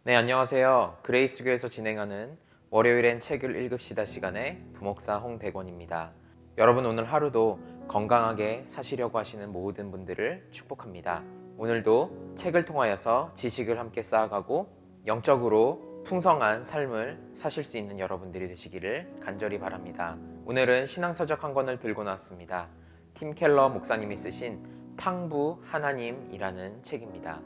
네, 안녕하세요. 그레이스교에서 진행하는 월요일엔 책을 읽읍시다 시간의 부목사 홍대권입니다. 여러분, 오늘 하루도 건강하게 사시려고 하시는 모든 분들을 축복합니다. 오늘도 책을 통하여서 지식을 함께 쌓아가고 영적으로 풍성한 삶을 사실 수 있는 여러분들이 되시기를 간절히 바랍니다. 오늘은 신앙서적 한 권을 들고 나왔습니다. 팀 켈러 목사님이 쓰신 탕부 하나님이라는 책입니다.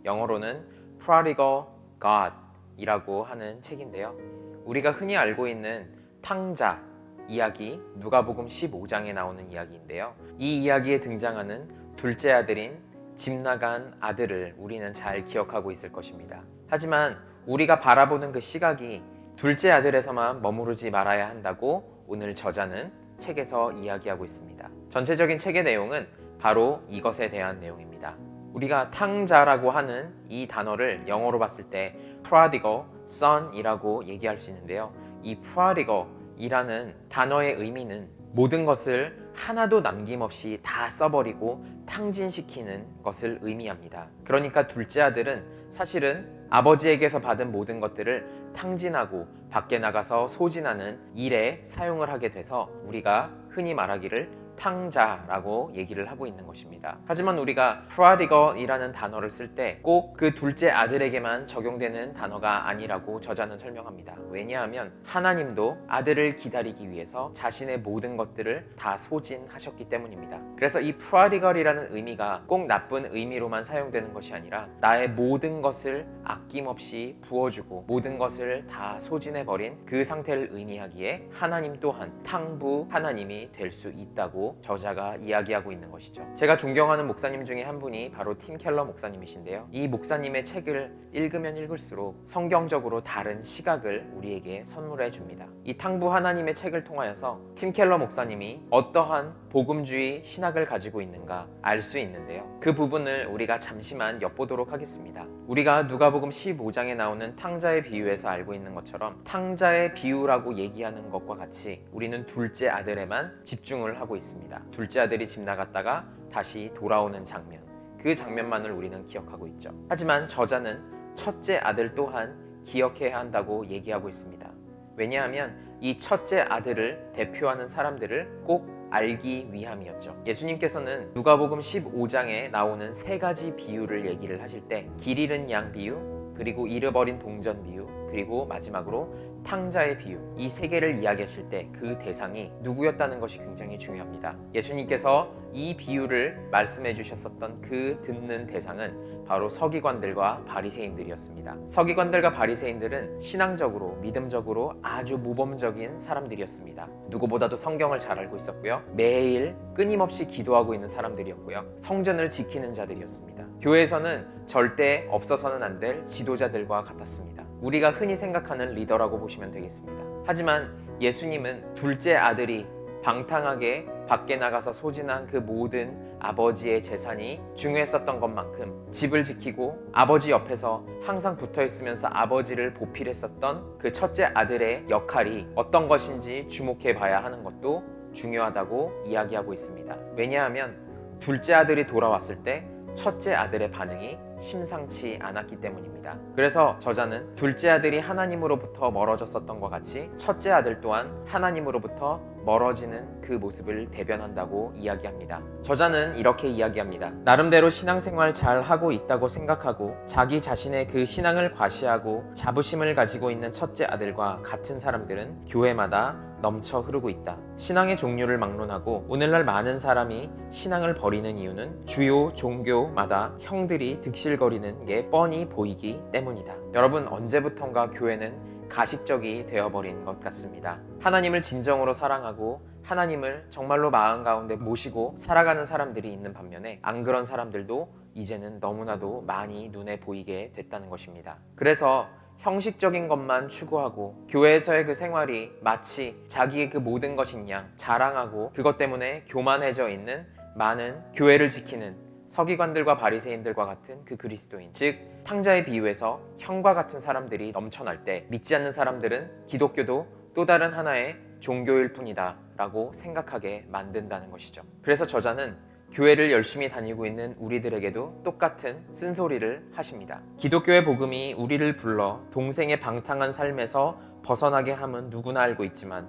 영어로는 Prodigal God 이라고 하는 책인데요. 우리가 흔히 알고 있는 탕자 이야기, 누가복음 15장에 나오는 이야기인데요. 이 이야기에 등장하는 둘째 아들인 집 나간 아들을 우리는 잘 기억하고 있을 것입니다. 하지만 우리가 바라보는 그 시각이 둘째 아들에서만 머무르지 말아야 한다고 오늘 저자는 책에서 이야기하고 있습니다. 전체적인 책의 내용은 바로 이것에 대한 내용입니다. 우리가 탕자라고 하는 이 단어를 영어로 봤을 때 prodigal son이라고 얘기할 수 있는데요. 이 prodigal이라는 단어의 의미는 모든 것을 하나도 남김없이 다 써버리고 탕진시키는 것을 의미합니다. 그러니까 둘째 아들은 사실은 아버지에게서 받은 모든 것들을 탕진하고 밖에 나가서 소진하는 일에 사용을 하게 돼서 우리가 흔히 말하기를 탕자라고 얘기를 하고 있는 것입니다. 하지만 우리가 prodigal이라는 단어를 쓸 때 꼭 그 둘째 아들에게만 적용되는 단어가 아니라고 저자는 설명합니다. 왜냐하면 하나님도 아들을 기다리기 위해서 자신의 모든 것들을 다 소진하셨기 때문입니다. 그래서 이 prodigal이라는 의미가 꼭 나쁜 의미로만 사용되는 것이 아니라 나의 모든 것을 아낌없이 부어주고 모든 것을 다 소진해버린 그 상태를 의미하기에 하나님 또한 탕부 하나님이 될 수 있다고 저자가 이야기하고 있는 것이죠. 제가 존경하는 목사님 중에 한 분이 바로 팀 켈러 목사님이신데요. 이 목사님의 책을 읽으면 읽을수록 성경적으로 다른 시각을 우리에게 선물해 줍니다. 이 탕부 하나님의 책을 통하여서 팀 켈러 목사님이 어떠한 복음주의 신학을 가지고 있는가 알 수 있는데요. 그 부분을 우리가 잠시만 엿보도록 하겠습니다. 우리가 누가복음 15장에 나오는 탕자의 비유에서 알고 있는 것처럼 탕자의 비유라고 얘기하는 것과 같이 우리는 둘째 아들에만 집중을 하고 있습니다. 둘째 아들이 집 나갔다가 다시 돌아오는 장면, 그 장면만을 우리는 기억하고 있죠. 하지만 저자는 첫째 아들 또한 기억해야 한다고 얘기하고 있습니다. 왜냐하면 이 첫째 아들을 대표하는 사람들을 꼭 알기 위함이었죠. 예수님께서는 누가복음 15장에 나오는 세 가지 비유를 얘기를 하실 때 길 잃은 양 비유, 그리고 잃어버린 동전 비유, 그리고 마지막으로 탕자의 비유, 이 세 개를 이야기하실 때 그 대상이 누구였다는 것이 굉장히 중요합니다. 예수님께서 이 비유를 말씀해 주셨었던 그 듣는 대상은 바로 서기관들과 바리새인들이었습니다. 서기관들과 바리새인들은 신앙적으로 믿음적으로 아주 모범적인 사람들이었습니다. 누구보다도 성경을 잘 알고 있었고요. 매일 끊임없이 기도하고 있는 사람들이었고요. 성전을 지키는 자들이었습니다. 교회에서는 절대 없어서는 안 될 지도자들과 같았습니다. 우리가 흔히 생각하는 리더라고 보시면 되겠습니다. 하지만 예수님은 둘째 아들이 방탕하게 밖에 나가서 소진한 그 모든 아버지의 재산이 중요했었던 것만큼 집을 지키고 아버지 옆에서 항상 붙어 있으면서 아버지를 보필했었던 그 첫째 아들의 역할이 어떤 것인지 주목해 봐야 하는 것도 중요하다고 이야기하고 있습니다. 왜냐하면 둘째 아들이 돌아왔을 때 첫째 아들의 반응이 심상치 않았기 때문입니다. 그래서 저자는 둘째 아들이 하나님으로부터 멀어졌었던 것 같이 첫째 아들 또한 하나님으로부터 멀어지는 그 모습을 대변한다고 이야기합니다. 저자는 이렇게 이야기합니다. 나름대로 신앙생활 잘 하고 있다고 생각하고 자기 자신의 그 신앙을 과시하고 자부심을 가지고 있는 첫째 아들과 같은 사람들은 교회마다 넘쳐 흐르고 있다. 신앙의 종류를 막론하고 오늘날 많은 사람이 신앙을 버리는 이유는 주요 종교마다 형들이 득실거리는 게 뻔히 보이기 때문이다. 여러분, 언제부턴가 교회는 가식적이 되어버린 것 같습니다. 하나님을 진정으로 사랑하고 하나님을 정말로 마음 가운데 모시고 살아가는 사람들이 있는 반면에 안 그런 사람들도 이제는 너무나도 많이 눈에 보이게 됐다는 것입니다. 그래서 형식적인 것만 추구하고 교회에서의 그 생활이 마치 자기의 그 모든 것인 양 자랑하고 그것 때문에 교만해져 있는 많은 교회를 지키는 서기관들과 바리새인들과 같은 그 그리스도인, 즉 탕자의 비유에서 형과 같은 사람들이 넘쳐날 때 믿지 않는 사람들은 기독교도 또 다른 하나의 종교일 뿐이다 라고 생각하게 만든다는 것이죠. 그래서 저자는 교회를 열심히 다니고 있는 우리들에게도 똑같은 쓴소리를 하십니다. 기독교의 복음이 우리를 불러 동생의 방탕한 삶에서 벗어나게 함은 누구나 알고 있지만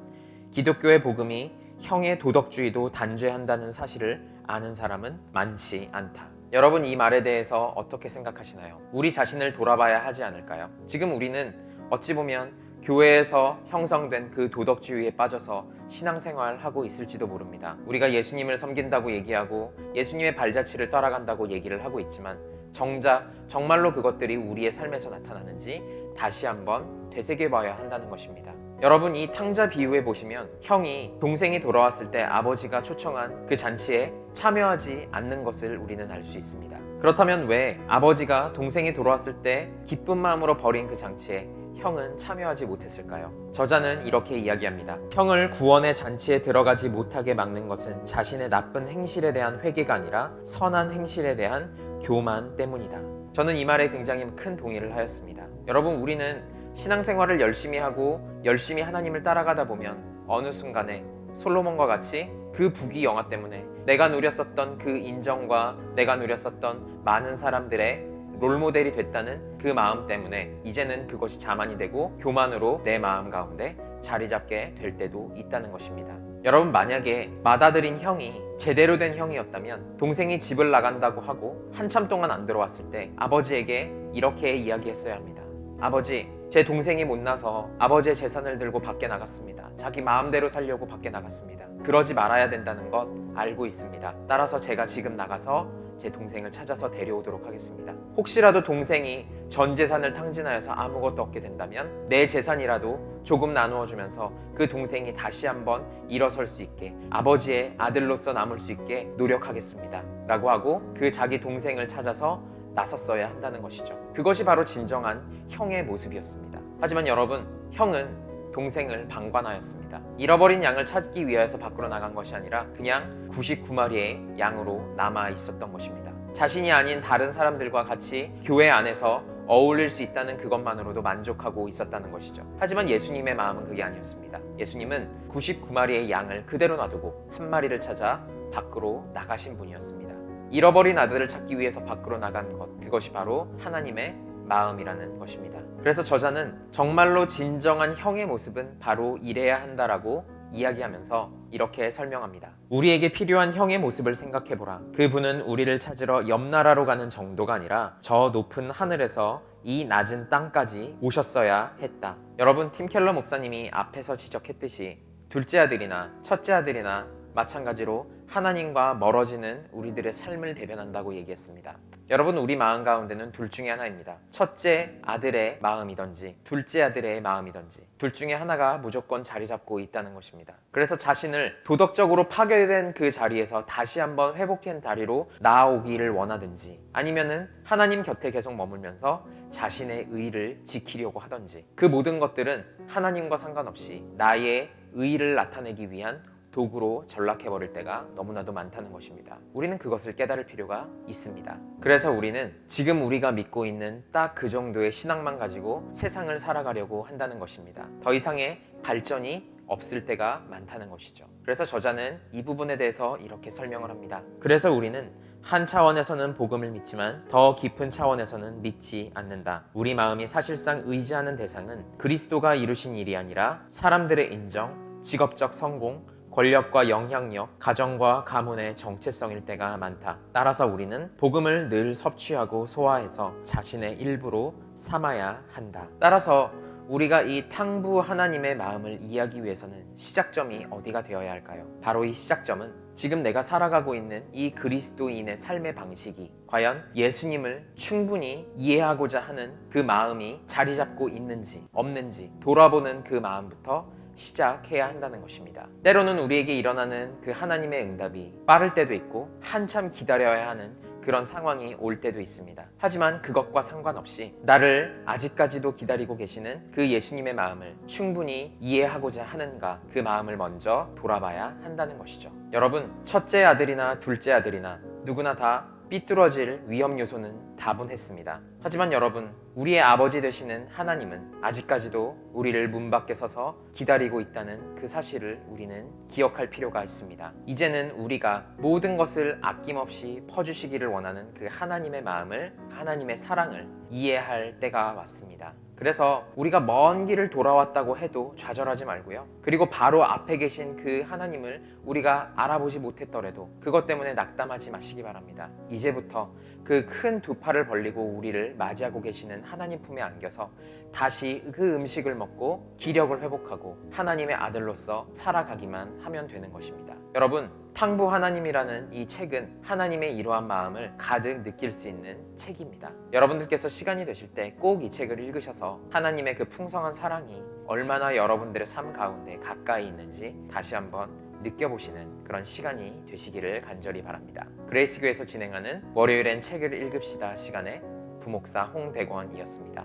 기독교의 복음이 형의 도덕주의도 단죄한다는 사실을 아는 사람은 많지 않다. 여러분, 이 말에 대해서 어떻게 생각하시나요? 우리 자신을 돌아봐야 하지 않을까요? 지금 우리는 어찌 보면 교회에서 형성된 그 도덕주의에 빠져서 신앙생활하고 있을지도 모릅니다. 우리가 예수님을 섬긴다고 얘기하고 예수님의 발자취를 따라간다고 얘기를 하고 있지만 정작 정말로 그것들이 우리의 삶에서 나타나는지 다시 한번 되새겨봐야 한다는 것입니다. 여러분, 이 탕자 비유에 보시면 형이 동생이 돌아왔을 때 아버지가 초청한 그 잔치에 참여하지 않는 것을 우리는 알 수 있습니다. 그렇다면 왜 아버지가 동생이 돌아왔을 때 기쁜 마음으로 벌인 그 잔치에 형은 참여하지 못했을까요? 저자는 이렇게 이야기합니다. 형을 구원의 잔치에 들어가지 못하게 막는 것은 자신의 나쁜 행실에 대한 회개가 아니라 선한 행실에 대한 교만 때문이다. 저는 이 말에 굉장히 큰 동의를 하였습니다. 여러분, 우리는 신앙생활을 열심히 하고 열심히 하나님을 따라가다 보면 어느 순간에 솔로몬과 같이 그 부귀영화 때문에 내가 누렸었던 그 인정과 내가 누렸었던 많은 사람들의 롤모델이 됐다는 그 마음 때문에 이제는 그것이 자만이 되고 교만으로 내 마음 가운데 자리 잡게 될 때도 있다는 것입니다. 여러분, 만약에 맏아들인 형이 제대로 된 형이었다면 동생이 집을 나간다고 하고 한참 동안 안 들어왔을 때 아버지에게 이렇게 이야기했어야 합니다. 아버지, 제 동생이 못나서 아버지의 재산을 들고 밖에 나갔습니다. 자기 마음대로 살려고 밖에 나갔습니다. 그러지 말아야 된다는 것 알고 있습니다. 따라서 제가 지금 나가서 제 동생을 찾아서 데려오도록 하겠습니다. 혹시라도 동생이 전 재산을 탕진하여서 아무것도 없게 된다면 내 재산이라도 조금 나누어 주면서 그 동생이 다시 한번 일어설 수 있게 아버지의 아들로서 남을 수 있게 노력하겠습니다 라고 하고 그 자기 동생을 찾아서 나섰어야 한다는 것이죠. 그것이 바로 진정한 형의 모습이었습니다. 하지만 여러분, 형은 동생을 방관하였습니다. 잃어버린 양을 찾기 위해서 밖으로 나간 것이 아니라 그냥 99마리의 양으로 남아 있었던 것입니다. 자신이 아닌 다른 사람들과 같이 교회 안에서 어울릴 수 있다는 그것만으로도 만족하고 있었다는 것이죠. 하지만 예수님의 마음은 그게 아니었습니다. 예수님은 99마리의 양을 그대로 놔두고 한 마리를 찾아 밖으로 나가신 분이었습니다. 잃어버린 아들을 찾기 위해서 밖으로 나간 것, 그것이 바로 하나님의 마음이라는 것입니다. 그래서 저자는 정말로 진정한 형의 모습은 바로 이래야 한다라고 이야기하면서 이렇게 설명합니다. 우리에게 필요한 형의 모습을 생각해보라. 그분은 우리를 찾으러 옆나라로 가는 정도가 아니라 저 높은 하늘에서 이 낮은 땅까지 오셨어야 했다. 여러분, 팀 켈러 목사님이 앞에서 지적했듯이 둘째 아들이나 첫째 아들이나 마찬가지로 하나님과 멀어지는 우리들의 삶을 대변한다고 얘기했습니다. 여러분, 우리 마음 가운데는 둘 중에 하나입니다. 첫째 아들의 마음이든지 둘째 아들의 마음이든지 둘 중에 하나가 무조건 자리 잡고 있다는 것입니다. 그래서 자신을 도덕적으로 파괴된 그 자리에서 다시 한번 회복된 다리로 나아오기를 원하든지 아니면은 하나님 곁에 계속 머물면서 자신의 의를 지키려고 하든지 그 모든 것들은 하나님과 상관없이 나의 의를 나타내기 위한 도구로 전락해버릴 때가 너무나도 많다는 것입니다. 우리는 그것을 깨달을 필요가 있습니다. 그래서 우리는 지금 우리가 믿고 있는 딱 그 정도의 신앙만 가지고 세상을 살아가려고 한다는 것입니다. 더 이상의 발전이 없을 때가 많다는 것이죠. 그래서 저자는 이 부분에 대해서 이렇게 설명을 합니다. 그래서 우리는 한 차원에서는 복음을 믿지만 더 깊은 차원에서는 믿지 않는다. 우리 마음이 사실상 의지하는 대상은 그리스도가 이루신 일이 아니라 사람들의 인정, 직업적 성공, 권력과 영향력, 가정과 가문의 정체성일 때가 많다. 따라서 우리는 복음을 늘 섭취하고 소화해서 자신의 일부로 삼아야 한다. 따라서 우리가 이 탕부 하나님의 마음을 이해하기 위해서는 시작점이 어디가 되어야 할까요? 바로 이 시작점은 지금 내가 살아가고 있는 이 그리스도인의 삶의 방식이 과연 예수님을 충분히 이해하고자 하는 그 마음이 자리 잡고 있는지 없는지 돌아보는 그 마음부터 시작해야 한다는 것입니다. 때로는 우리에게 일어나는 그 하나님의 응답이 빠를 때도 있고 한참 기다려야 하는 그런 상황이 올 때도 있습니다. 하지만 그것과 상관없이 나를 아직까지도 기다리고 계시는 그 예수님의 마음을 충분히 이해하고자 하는가, 그 마음을 먼저 돌아봐야 한다는 것이죠. 여러분, 첫째 아들이나 둘째 아들이나 누구나 다 삐뚤어질 위험 요소는 다분했습니다. 하지만 여러분, 우리의 아버지 되시는 하나님은 아직까지도 우리를 문 밖에 서서 기다리고 있다는 그 사실을 우리는 기억할 필요가 있습니다. 이제는 우리가 모든 것을 아낌없이 퍼주시기를 원하는 그 하나님의 마음을, 하나님의 사랑을 이해할 때가 왔습니다. 그래서 우리가 먼 길을 돌아왔다고 해도 좌절하지 말고요. 그리고 바로 앞에 계신 그 하나님을 우리가 알아보지 못했더라도 그것 때문에 낙담하지 마시기 바랍니다. 이제부터 그 큰 두 팔을 벌리고 우리를 맞이하고 계시는 하나님 품에 안겨서 다시 그 음식을 먹고 기력을 회복하고 하나님의 아들로서 살아가기만 하면 되는 것입니다. 여러분, 탕부 하나님이라는 이 책은 하나님의 이러한 마음을 가득 느낄 수 있는 책입니다. 여러분들께서 시간이 되실 때 꼭 이 책을 읽으셔서 하나님의 그 풍성한 사랑이 얼마나 여러분들의 삶 가운데 가까이 있는지 다시 한번 느껴보시는 그런 시간이 되시기를 간절히 바랍니다. 그레이스 교회에서 진행하는 월요일엔 책을 읽읍시다 시간에 부목사 홍대권이었습니다.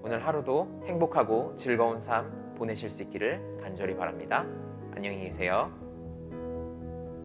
오늘 하루도 행복하고 즐거운 삶 보내실 수 있기를 간절히 바랍니다. 안녕히 계세요.